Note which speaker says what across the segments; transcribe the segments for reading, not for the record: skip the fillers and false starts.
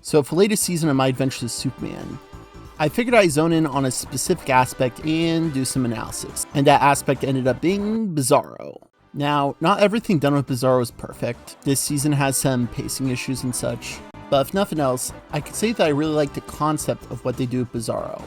Speaker 1: So for the latest season of My Adventures with Superman, I figured I'd zone in on a specific aspect and do some analysis, and that aspect ended up being Bizzaro. Now, not everything done with Bizzaro is perfect. This season has some pacing issues and such, but if nothing else, I could say that I really like the concept of what they do with Bizzaro,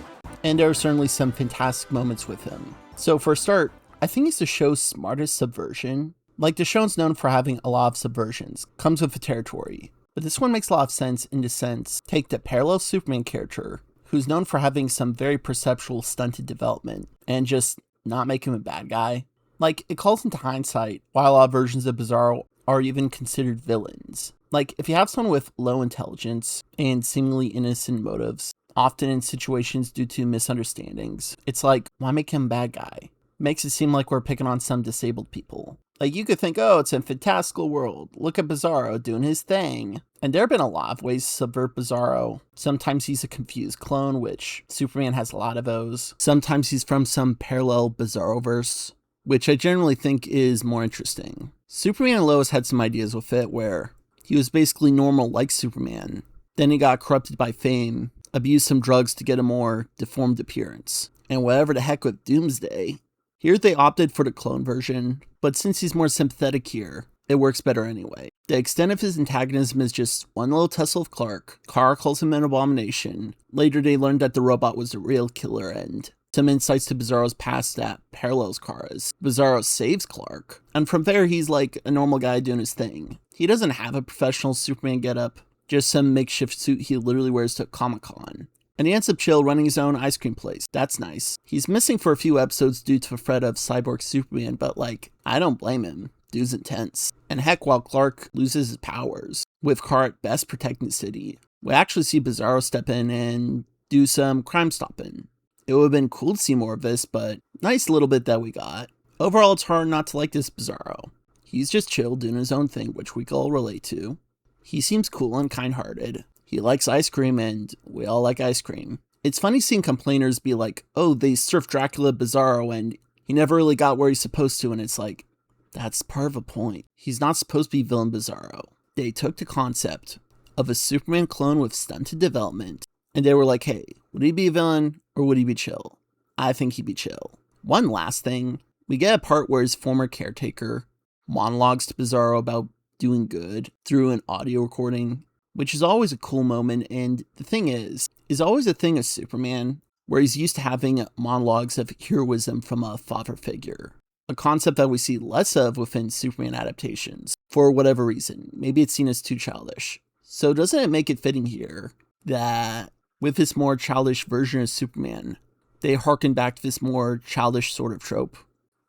Speaker 1: and there are certainly some fantastic moments with him. So for a start, I think he's the show's smartest subversion. Like, the show's known for having a lot of subversions, comes with the territory, but this one makes a lot of sense in the sense, take the parallel Superman character, who's known for having some very perceptual stunted development, and just not make him a bad guy. Like, it calls into hindsight why a lot of versions of Bizzaro are even considered villains. Like, if you have someone with low intelligence and seemingly innocent motives, often in situations due to misunderstandings, it's like, why make him a bad guy? Makes it seem like we're picking on some disabled people. Like, you could think, oh, it's a fantastical world. Look at Bizzaro doing his thing. And there have been a lot of ways to subvert Bizzaro. Sometimes he's a confused clone, which Superman has a lot of those. Sometimes he's from some parallel Bizarroverse, which I generally think is more interesting. Superman and Lois had some ideas with it where he was basically normal like Superman. Then he got corrupted by fame, abused some drugs to get a more deformed appearance. And whatever the heck with Doomsday. Here they opted for the clone version, but since he's more sympathetic here, it works better anyway. The extent of his antagonism is just one little tussle of Clark. Kara calls him an abomination. Later they learned that the robot was the real killer, and some insights to Bizarro's past that parallels Kara's. Bizzaro saves Clark, and from there he's like a normal guy doing his thing. He doesn't have a professional Superman getup, just some makeshift suit he literally wears to Comic-Con. And he ends up chill running his own ice cream place. That's nice. He's missing for a few episodes due to the threat of Cyborg Superman, but like, I don't blame him. Dude's intense. And heck, while Clark loses his powers, with Kara at best protecting the city, we actually see Bizzaro step in and do some crime stopping. It would have been cool to see more of this, but nice little bit that we got. Overall, it's hard not to like this Bizzaro. He's just chill doing his own thing, which we can all relate to. He seems cool and kind-hearted. He likes ice cream, and we all like ice cream. It's funny seeing complainers be like, oh, they surfed Dracula Bizzaro, and he never really got where he's supposed to, and it's like, that's part of the point. He's not supposed to be villain Bizzaro. They took the concept of a Superman clone with stunted development, and they were like, hey, would he be a villain, or would he be chill? I think he'd be chill. One last thing, we get a part where his former caretaker monologues to Bizzaro about doing good through an audio recording, which is always a cool moment, and the thing is always a thing of Superman, where he's used to having monologues of heroism from a father figure. A concept that we see less of within Superman adaptations, for whatever reason. Maybe it's seen as too childish. So doesn't it make it fitting here that with this more childish version of Superman, they harken back to this more childish sort of trope?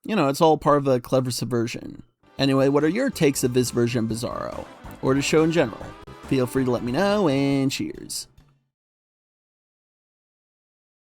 Speaker 1: You know, it's all part of a clever subversion. Anyway, what are your takes of this version of Bizzaro, or the show in general? Feel free to let me know, and cheers.